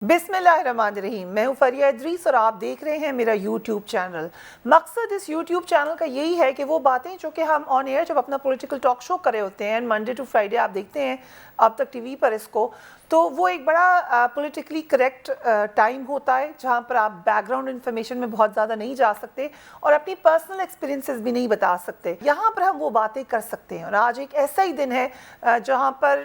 بسم اللہ الرحمن الرحیم. میں ہوں فریہ ادریس اور آپ دیکھ رہے ہیں میرا یوٹیوب چینل. مقصد اس یوٹیوب چینل کا یہی ہے کہ وہ باتیں جو کہ ہم آن ایئر جب اپنا پولیٹیکل ٹاک شو کر رہے ہوتے ہیں منڈے ٹو فرائیڈے آپ دیکھتے ہیں اب تک ٹی وی پر اس کو، تو وہ ایک بڑا پولیٹیکلی کریکٹ ٹائم ہوتا ہے جہاں پر آپ بیک گراؤنڈ انفارمیشن میں بہت زیادہ نہیں جا سکتے اور اپنی پرسنل ایکسپیرینسز بھی نہیں بتا سکتے. یہاں پر ہم وہ باتیں کر سکتے ہیں اور آج ایک ایسا ہی دن ہے جہاں پر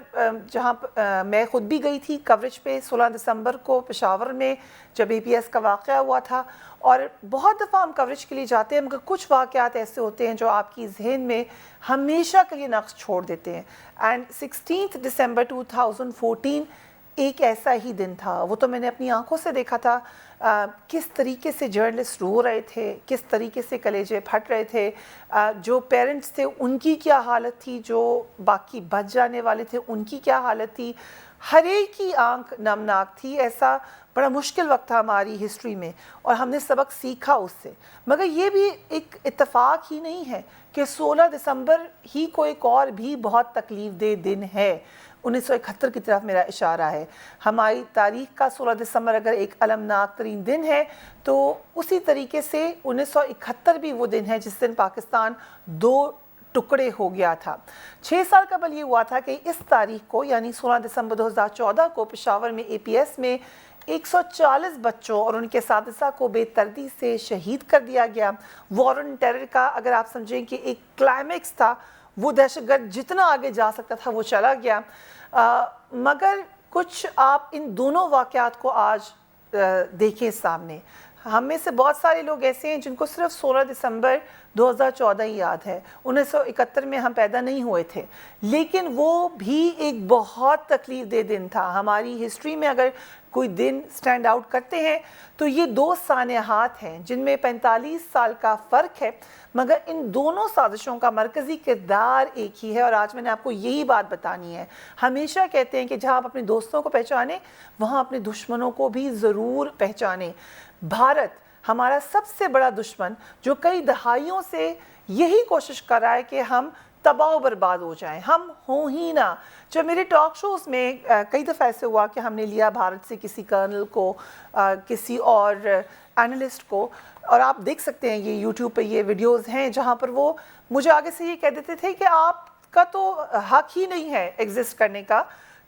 میں خود بھی گئی تھی کوریج پہ 16 دسمبر کو پشاور میں جب اے پی ایس کا واقعہ ہوا تھا. اور بہت دفعہ ہم کوریج کے لیے جاتے ہیں مگر کچھ واقعات ایسے ہوتے ہیں جو آپ کی ذہن میں ہمیشہ کے لیے نقش چھوڑ دیتے ہیں. اینڈ 16 دسمبر 2014 ایک ایسا ہی دن تھا. وہ تو میں نے اپنی آنکھوں سے دیکھا تھا کس طریقے سے جرنلسٹ رو رہے تھے، کس طریقے سے کلیجے پھٹ رہے تھے. جو پیرنٹس تھے ان کی کیا حالت تھی، جو باقی بچ جانے والے تھے ان کی کیا حالت تھی. ہر ایک کی آنکھ نمناک تھی. ایسا بڑا مشکل وقت تھا ہماری ہسٹری میں اور ہم نے سبق سیکھا اس سے. مگر یہ بھی ایک اتفاق ہی نہیں ہے کہ 16 دسمبر ہی کو ایک اور بھی بہت تکلیف دہ دن ہے. 1971 کی طرف میرا اشارہ ہے. ہماری تاریخ کا 16 دسمبر اگر ایک المناک ترین دن ہے تو اسی طریقے سے 1971 بھی وہ دن ہے جس دن پاکستان دو ٹکڑے ہو گیا تھا. 6 سال قبل یہ ہوا تھا کہ اس تاریخ کو یعنی 16 دسمبر 2014 کو پشاور میں اے پی ایس میں 140 بچوں اور ان کے اساتذہ کو بے دردی سے شہید کر دیا گیا. وار آن ٹیرر کا اگر آپ سمجھیں کہ ایک کلائمیکس تھا، وہ دہشت گرد جتنا آگے جا سکتا تھا وہ چلا گیا. مگر کچھ آپ ان دونوں واقعات کو آج دیکھیں سامنے. ہم میں سے بہت سارے لوگ ایسے ہیں جن کو صرف 16 دسمبر 2014 ہی یاد ہے. 1971 میں ہم پیدا نہیں ہوئے تھے، لیکن وہ بھی ایک بہت تکلیف دہ دن تھا. ہماری ہسٹری میں اگر کوئی دن سٹینڈ آؤٹ کرتے ہیں تو یہ دو سانحات ہیں جن میں 45 سال کا فرق ہے، مگر ان دونوں سازشوں کا مرکزی کردار ایک ہی ہے. اور آج میں نے آپ کو یہی بات بتانی ہے. ہمیشہ کہتے ہیں کہ جہاں آپ اپنے دوستوں کو پہچانیں وہاں اپنے دشمنوں کو بھی ضرور پہچانیں. بھارت ہمارا سب سے بڑا دشمن جو کئی دہائیوں سے یہی کوشش کر رہا ہے کہ ہم تباہ و برباد ہو جائیں، ہم ہوں ہی نہ. جب میرے ٹاک شوز میں کئی دفعہ ایسے ہوا کہ ہم نے لیا بھارت سے کسی کرنل کو، کسی اور اینالسٹ کو، اور آپ دیکھ سکتے ہیں یہ یوٹیوب پہ یہ ویڈیوز ہیں جہاں پر وہ مجھے آگے سے یہ کہہ دیتے تھے کہ آپ کا تو حق ہی نہیں ہے ایگزسٹ کرنے کا.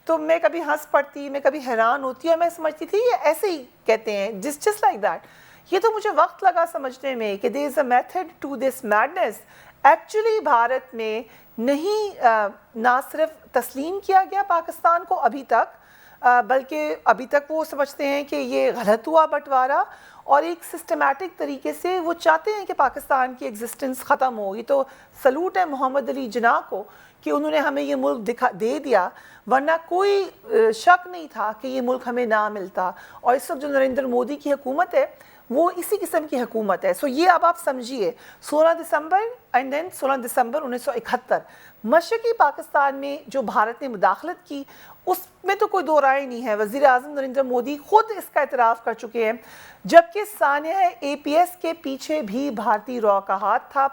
تو میں کبھی ہنس پڑتی، میں کبھی حیران ہوتی اور میں سمجھتی تھی یہ ایسے ہی کہتے ہیں جسٹ لائک دیٹ. یہ تو مجھے وقت لگا سمجھنے میں کہ there is a method to this madness. Actually Bharat میں نہیں نہ صرف تسلیم کیا گیا پاکستان کو ابھی تک، بلکہ ابھی تک وہ سمجھتے ہیں کہ یہ غلط ہوا بٹوارا اور ایک سسٹمیٹک طریقے سے وہ چاہتے ہیں کہ پاکستان کی ایگزسٹنس ختم ہو. یہ تو سلوٹ ہے محمد علی جناح کو کہ انہوں نے ہمیں یہ ملک دے دیا، ورنہ کوئی شک نہیں تھا کہ یہ ملک ہمیں نہ ملتا. اور اس وقت جو نریندر مودی کی حکومت ہے وہ اسی قسم کی حکومت ہے. سو یہ اب آپ سمجھیے 16 دسمبر اینڈ دین 16 دسمبر 1971 مشرقی پاکستان میں جو بھارت نے مداخلت کی اس میں تو کوئی دو رائے نہیں ہے. وزیر اعظم نریندر مودی خود اس کا اعتراف کر چکے ہیں، جبکہ سانحہ اے پی ایس کے پیچھے بھی بھارتی رو کا ہاتھ تھا.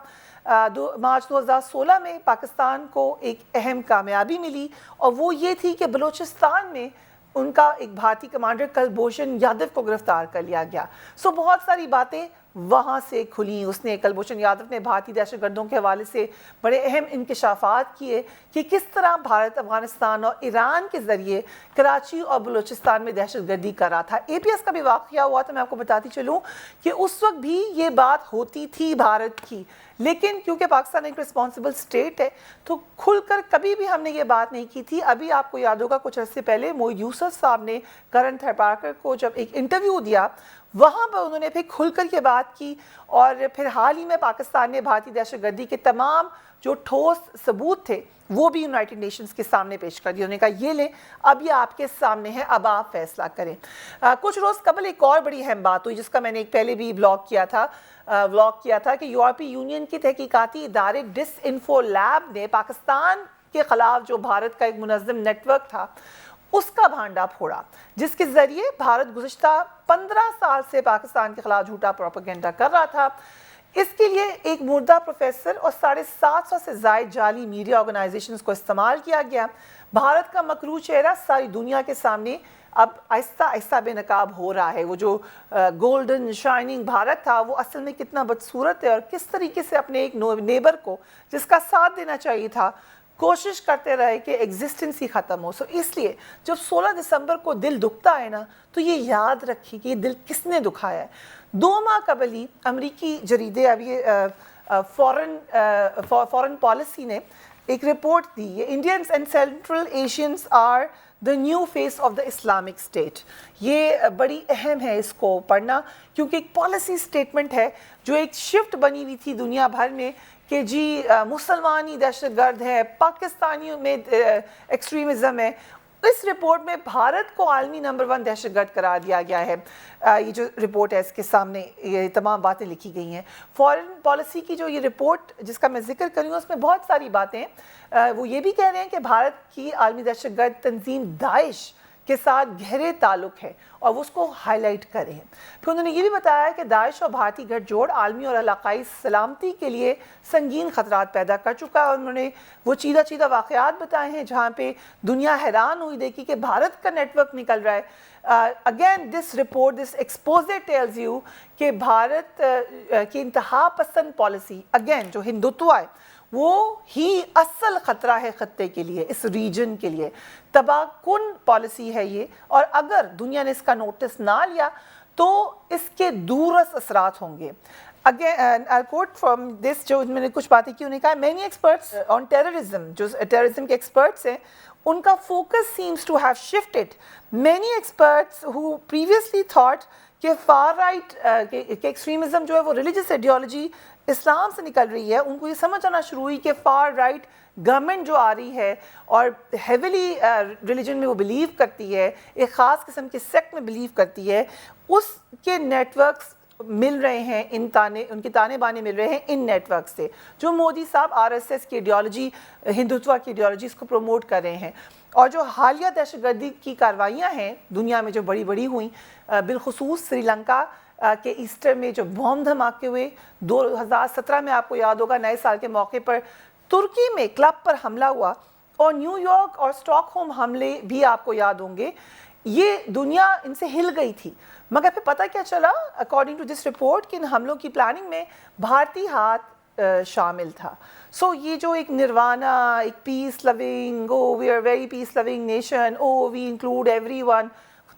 مارچ 2016 میں پاکستان کو ایک اہم کامیابی ملی اور وہ یہ تھی کہ بلوچستان میں ان کا ایک بھارتی کمانڈر کلبھوشن یادو کو گرفتار کر لیا گیا. سو بہت ساری باتیں وہاں سے کھلیں. اس نے کلبھوشن یادو نے بھارتی دہشت گردوں کے حوالے سے بڑے اہم انکشافات کیے کہ کس طرح بھارت افغانستان اور ایران کے ذریعے کراچی اور بلوچستان میں دہشت گردی کر رہا تھا. اے پی ایس کا بھی واقعہ ہوا تو میں آپ کو بتاتی چلوں کہ اس وقت بھی یہ بات ہوتی تھی بھارت کی، لیکن کیونکہ پاکستان ایک رسپانسبل اسٹیٹ ہے تو کھل کر کبھی بھی ہم نے یہ بات نہیں کی تھی. ابھی آپ کو یاد ہوگا کچھ عرصے پہلے موئی یوسف صاحب نے کرن تھیپارکر کو جب ایک انٹرویو دیا وہاں پر انہوں نے پھر کھل کر یہ بات کی. اور پھر حال ہی میں پاکستان نے بھارتی دہشت گردی کے تمام جو ٹھوس ثبوت تھے وہ بھی یونائٹڈ نیشنز کے سامنے پیش کر دیا. انہوں نے کہا یہ لیں اب یہ آپ کے سامنے ہے، اب آپ فیصلہ کریں. کچھ روز قبل ایک اور بڑی اہم بات ہوئی جس کا میں نے ایک پہلے بھی بلاگ کیا تھا کہ یورپی یونین کی تحقیقاتی ادارے ڈس انفو لیب نے پاکستان کے خلاف جو بھارت کا ایک منظم نیٹ ورک تھا اس کا بھانڈا پھوڑا، جس کے ذریعے بھارت گزشتہ 15 سال سے پاکستان کے خلاف جھوٹا پروپیگنڈا کر رہا تھا. اس کے لیے ایک مردہ پروفیسر اور 750 سے زائد جعلی میڈیا آرگنائزیشنز کو استعمال کیا گیا. بھارت کا مکروہ چہرہ ساری دنیا کے سامنے اب آہستہ آہستہ بے نقاب ہو رہا ہے. وہ جو گولڈن شائننگ بھارت تھا وہ اصل میں کتنا بدصورت ہے, اور کس طریقے سے اپنے ایک نیبر کو جس کا ساتھ دینا چاہیے تھا کوشش کرتے رہے کہ ایگزسٹنس ہی ختم ہو. سو اس لیے جب 16 دسمبر کو دل دکھتا ہے نا تو یہ یاد رکھیے کہ یہ دل کس نے دکھایا ہے. 2 ماہ قبل ہی امریکی جریدے اب یہ فورن پالیسی نے ایک رپورٹ دی ہے, Indians and Central Asians are the new face of the Islamic State. یہ بڑی اہم ہے اس کو پڑھنا, کیونکہ ایک پالیسی اسٹیٹمنٹ ہے جو ایک شفٹ بنی ہوئی تھی دنیا بھر میں کہ جی مسلمانی دہشت گرد ہے, پاکستانیوں میں ایکسٹریمزم ہے. اس رپورٹ میں بھارت کو عالمی نمبر 1 دہشت گرد قرار دیا گیا ہے. یہ جو رپورٹ ہے اس کے سامنے یہ تمام باتیں لکھی گئی ہیں. فارن پالیسی کی جو یہ رپورٹ جس کا میں ذکر کر رہی ہوں اس میں بہت ساری باتیں ہیں. وہ یہ بھی کہہ رہے ہیں کہ بھارت کی عالمی دہشت گرد تنظیم داعش کے ساتھ گہرے تعلق ہے اور وہ اس کو ہائی لائٹ کرے ہیں. پھر انہوں نے یہ بھی بتایا کہ داعش اور بھارتی گٹھ جوڑ عالمی اور علاقائی سلامتی کے لیے سنگین خطرات پیدا کر چکا ہے, اور انہوں نے وہ چیدہ واقعات بتائے ہیں جہاں پہ دنیا حیران ہوئی دیکھی کہ بھارت کا نیٹ ورک نکل رہا ہے. Again this report this exposure tells you کہ بھارت کی انتہا پسند پالیسی اگین جو ہندوتوا ہے وہ ہی اصل خطرہ ہے خطے کے لیے, اس ریجن کے لیے. تباہ کن پالیسی ہے یہ, اور اگر دنیا نے اس کا نوٹس نہ لیا تو اس کے دورس اثرات ہوں گے. Again, I'll quote from this, جو میں نے کچھ باتیں کی, انہوں نے کہا many experts on terrorism, جو terrorism کے experts ہیں ان کا focus seems to have shifted. Many experts who previously thought کہ far right کہ extremism جو ہے وہ religious ideology اسلام سے نکل رہی ہے, ان کو یہ سمجھ آنا شروع ہوئی کہ far right گورنمنٹ جو آ رہی ہے اور ہیویلی ریلیجن میں وہ بلیو کرتی ہے, ایک خاص قسم کے سیکٹ میں بلیو کرتی ہے, اس کے نیٹ ورکس مل رہے ہیں, ان کے تانے بانے مل رہے ہیں ان نیٹ ورک سے, جو مودی صاحب RSS کی ایڈیالوجی, ہندوتوا کی ایڈیالوجی اس کو پروموٹ کر رہے ہیں. اور جو حالیہ دہشت گردی کی کاروائیاں ہیں دنیا میں جو بڑی ہوئیں, بالخصوص سری لنکا کہ ایسٹر میں جو بم دھماکے ہوئے 2017 میں, آپ کو یاد ہوگا نئے سال کے موقع پر ترکی میں کلب پر حملہ ہوا, اور نیو یارک اور اسٹاک ہوم حملے بھی آپ کو یاد ہوں گے. یہ دنیا ان سے ہل گئی تھی, مگر پھر پتہ کیا چلا اکارڈنگ ٹو دس رپورٹ کہ ان حملوں کی پلاننگ میں بھارتی ہاتھ شامل تھا. سو یہ جو ایک نروانا, ایک peace loving, we are very peace loving nation, we include every one,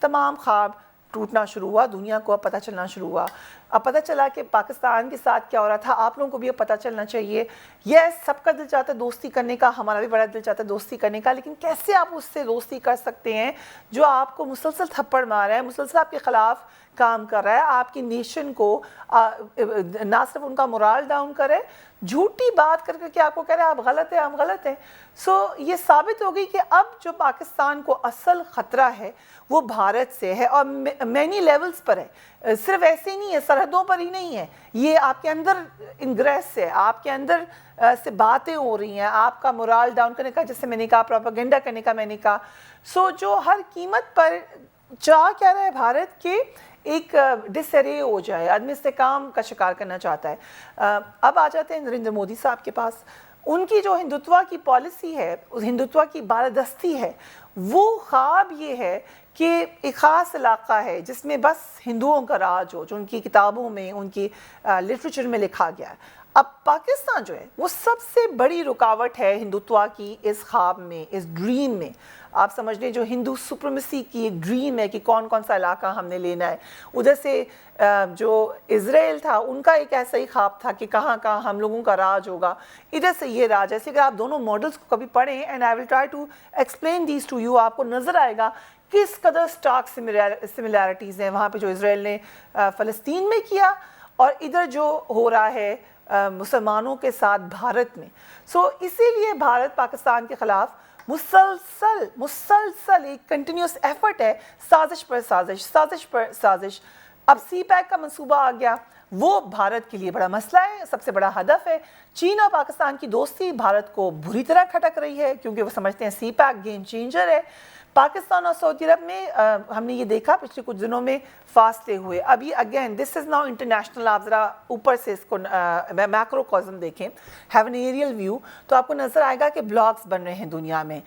تمام خواب ٹوٹنا شروع ہوا. دنیا کو اب پتہ چلنا شروع ہوا, اب پتہ چلا کہ پاکستان کے ساتھ کیا ہو رہا تھا. آپ لوگوں کو بھی اب پتہ چلنا چاہیے. یس, سب کا دل چاہتا ہے دوستی کرنے کا, ہمارا بھی بڑا دل چاہتا ہے دوستی کرنے کا, لیکن کیسے آپ اس سے دوستی کر سکتے ہیں جو آپ کو مسلسل تھپڑ مار رہا ہے, مسلسل آپ کے خلاف کام کر رہا ہے, آپ کی نیشن کو نہ صرف ان کا مورال ڈاؤن کرے, جھوٹی بات کر کے آپ کو کہہ رہے ہیں آپ غلط ہیں, ہم غلط ہیں. سو یہ ثابت ہو گئی کہ اب جو پاکستان کو اصل خطرہ ہے وہ بھارت سے ہے, اور مینی لیولز پر ہے. صرف ایسے ہی نہیں ہے, سرحدوں پر ہی نہیں ہے, یہ آپ کے اندر انگریس ہے, آپ کے اندر سے باتیں ہو رہی ہیں, آپ کا مورال ڈاؤن کرنے کا, جیسے میں نے کہا پروپیگنڈا کرنے کا میں نے کہا. سو جو ہر قیمت پر چاہ کیا رہا ہے بھارت کے ایک ڈس ارے ہو جائے, عدم استحکام کا شکار کرنا چاہتا ہے. اب آ جاتے ہیں نریندر مودی صاحب کے پاس. ان کی جو ہندوتوا کی پالیسی ہے, ہندوتوا کی بالادستی ہے, وہ خواب یہ ہے کہ ایک خاص علاقہ ہے جس میں بس ہندوؤں کا راج ہو, جو ان کی کتابوں میں, ان کی لٹریچر میں لکھا گیا ہے. اب پاکستان جو ہے وہ سب سے بڑی رکاوٹ ہے ہندوتوا کی اس خواب میں, اس ڈریم میں. آپ سمجھ لیں جو ہندو سپریمیسی کی ایک ڈریم ہے کہ کون کون سا علاقہ ہم نے لینا ہے. ادھر سے جو اسرائیل تھا ان کا ایک ایسا ہی خواب تھا کہ کہاں کہاں ہم لوگوں کا راج ہوگا, ادھر سے یہ راج. ایسے اگر آپ دونوں ماڈلز کو کبھی پڑھیں, and I will try to explain these to you, آپ کو نظر آئے گا کس قدر سٹارک سملیرٹیز ہیں وہاں پہ جو اسرائیل نے فلسطین میں کیا, اور ادھر جو ہو رہا ہے مسلمانوں کے ساتھ بھارت میں. سو اسی لیے بھارت پاکستان کے خلاف مسلسل ایک کنٹینیوس ایفرٹ ہے, سازش پر سازش. اب سی پیک کا منصوبہ آ گیا, وہ بھارت کے لیے بڑا مسئلہ ہے, سب سے بڑا ہدف ہے. چین اور پاکستان کی دوستی بھارت کو بری طرح کھٹک رہی ہے, کیونکہ وہ سمجھتے ہیں سی پیک گیم چینجر ہے. پاکستان اور سعودی عرب میں ہم نے یہ دیکھا پچھلے کچھ دنوں میں فاصلے ہوئے. اب یہ again this is now international, آپ ذرا اوپر سے اس کو میکرو کازم دیکھیں, ہیو این ایریل ویو, تو آپ کو نظر آئے گا کہ بلاکس بن رہے ہیں دنیا میں.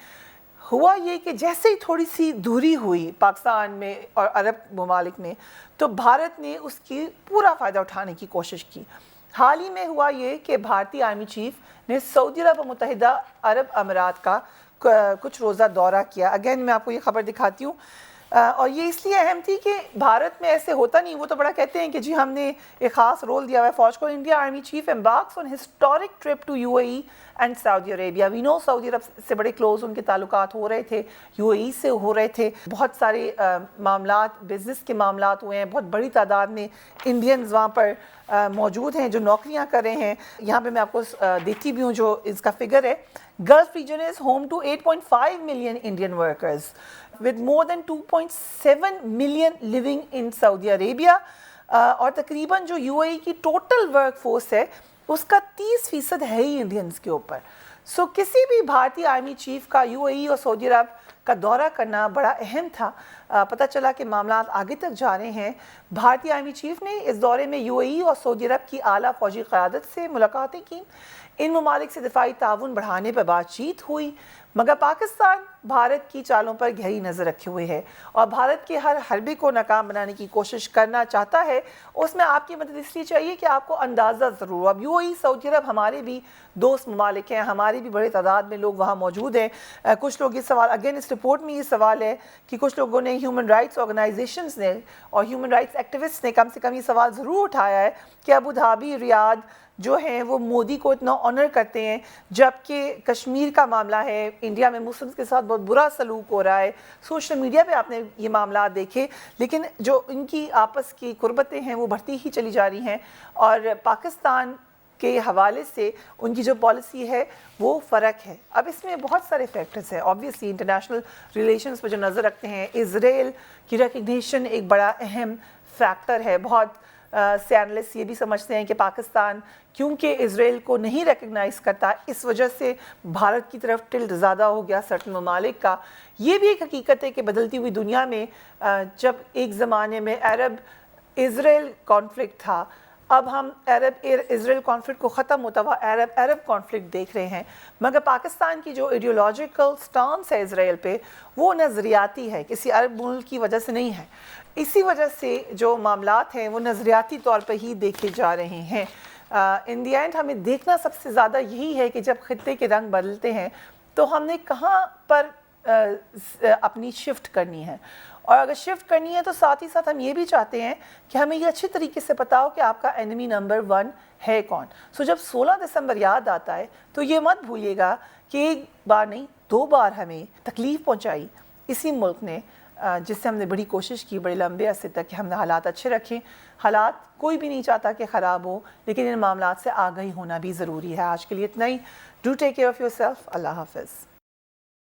ہوا یہ کہ جیسے ہی تھوڑی سی دوری ہوئی پاکستان میں اور عرب ممالک میں تو بھارت نے اس کی پورا فائدہ اٹھانے کی کوشش کی. حال ہی میں ہوا یہ کہ بھارتی آرمی چیف نے سعودی عرب اور متحدہ عرب امارات کا کچھ روزہ دورہ کیا. اگین میں آپ کو یہ خبر دکھاتی ہوں اور یہ اس لیے اہم تھی کہ بھارت میں ایسے ہوتا نہیں. وہ تو بڑا کہتے ہیں کہ جی ہم نے ایک خاص رول دیا ہوا ہے فوج کو. India army chief embarks on historic trip to UAE and Saudi Arabia. We know سعودی عرب سے بڑے کلوز ان کے تعلقات ہو رہے تھے, یو اے ای سے ہو رہے تھے, بہت سارے معاملات بزنس کے معاملات ہوئے ہیں, بہت بڑی تعداد میں انڈینز وہاں پر موجود ہیں جو نوکریاں کر رہے ہیں. یہاں پہ میں آپ کو دیتی بھی ہوں جو اس کا فگر ہے. Gulf region is home to 8.5 million Indian workers with more than 2.7 million living in Saudi Arabia. اور تقریباً جو یو اے ای کی ٹوٹل ورک فورس ہے اس کا 30% ہے ہی انڈینز کے اوپر. سو کسی بھی بھارتی آرمی چیف کا یو اے ای اور سعودی عرب کا دورہ کرنا بڑا اہم تھا. پتہ چلا کہ معاملات آگے تک جا رہے ہیں. بھارتی آرمی چیف نے اس دورے میں یو اے ای اور سعودی عرب کی اعلیٰ فوجی قیادت سے ملاقاتیں کی. ان ممالک سے دفاعی تعاون بڑھانے پر بات چیت ہوئی, مگر پاکستان بھارت کی چالوں پر گہری نظر رکھے ہوئے ہے اور بھارت کے ہر حربے کو ناکام بنانے کی کوشش کرنا چاہتا ہے. اس میں آپ کی مدد اس لیے چاہیے کہ آپ کو اندازہ ضرور ہو. اب یو اے ای سعودی عرب ہمارے بھی دوست ممالک ہیں, ہماری بھی بڑے تعداد میں لوگ وہاں موجود ہیں. کچھ لوگ یہ سوال اگین اس رپورٹ میں یہ سوال ہے کہ کچھ لوگوں نے ہیومن رائٹس آرگنائزیشنز نے اور ہیومن رائٹس ایکٹیوسٹ نے کم سے کم یہ سوال ضرور اٹھایا ہے کہ ابو دھابی ریاض جو ہیں وہ مودی کو اتنا آنر کرتے ہیں, جبکہ کشمیر کا معاملہ ہے, انڈیا میں مسلمز کے ساتھ بہت برا سلوک ہو رہا ہے. سوشل میڈیا پہ آپ نے یہ معاملات دیکھے, لیکن جو ان کی آپس کی قربتیں ہیں وہ بڑھتی ہی چلی جا رہی ہیں. اور پاکستان کے حوالے سے ان کی جو پالیسی ہے وہ فرق ہے. اب اس میں بہت سارے فیکٹرز ہیں. آبویسلی انٹرنیشنل ریلیشنز پہ جو نظر رکھتے ہیں, اسرائیل کی ریکگنیشن ایک بڑا اہم فیکٹر ہے. بہت سے اینالسٹ یہ بھی سمجھتے ہیں کہ پاکستان کیونکہ اسرائیل کو نہیں ریکگنائز کرتا, اس وجہ سے بھارت کی طرف ٹلٹ زیادہ ہو گیا سرٹن ممالک کا. یہ بھی ایک حقیقت ہے کہ بدلتی ہوئی دنیا میں جب ایک زمانے میں عرب اسرائیل کانفلکٹ تھا, اب ہم عرب اسرائیل کانفلکٹ کو ختم ہوتا ہوا عرب کانفلکٹ دیکھ رہے ہیں. مگر پاکستان کی جو ایڈیولوجیکل سٹانس ہے اسرائیل پہ وہ نظریاتی ہے, کسی عرب ملک کی وجہ سے نہیں ہے. اسی وجہ سے جو معاملات ہیں وہ نظریاتی طور پر ہی دیکھے جا رہے ہیں. ان دی اینڈ ہمیں دیکھنا سب سے زیادہ یہی ہے کہ جب خطے کے رنگ بدلتے ہیں تو ہم نے کہاں پر اپنی شفٹ کرنی ہے, اور اگر شفٹ کرنی ہے تو ساتھ ہی ساتھ ہم یہ بھی چاہتے ہیں کہ ہمیں یہ اچھی طریقے سے پتا ہو کہ آپ کا انیمی نمبر 1 ہے کون. سو جب 16 دسمبر یاد آتا ہے تو یہ مت بھولیے گا کہ ایک بار نہیں 2 بار ہمیں تکلیف پہنچائی اسی ملک نے, جس سے ہم نے بڑی کوشش کی بڑے لمبے عرصے تک کہ ہم نے حالات اچھے رکھیں. حالات کوئی بھی نہیں چاہتا کہ خراب ہو, لیکن ان معاملات سے آگاہی ہونا بھی ضروری ہے. آج کے لیے اتنا ہی. Do take care of your self. اللہ حافظ.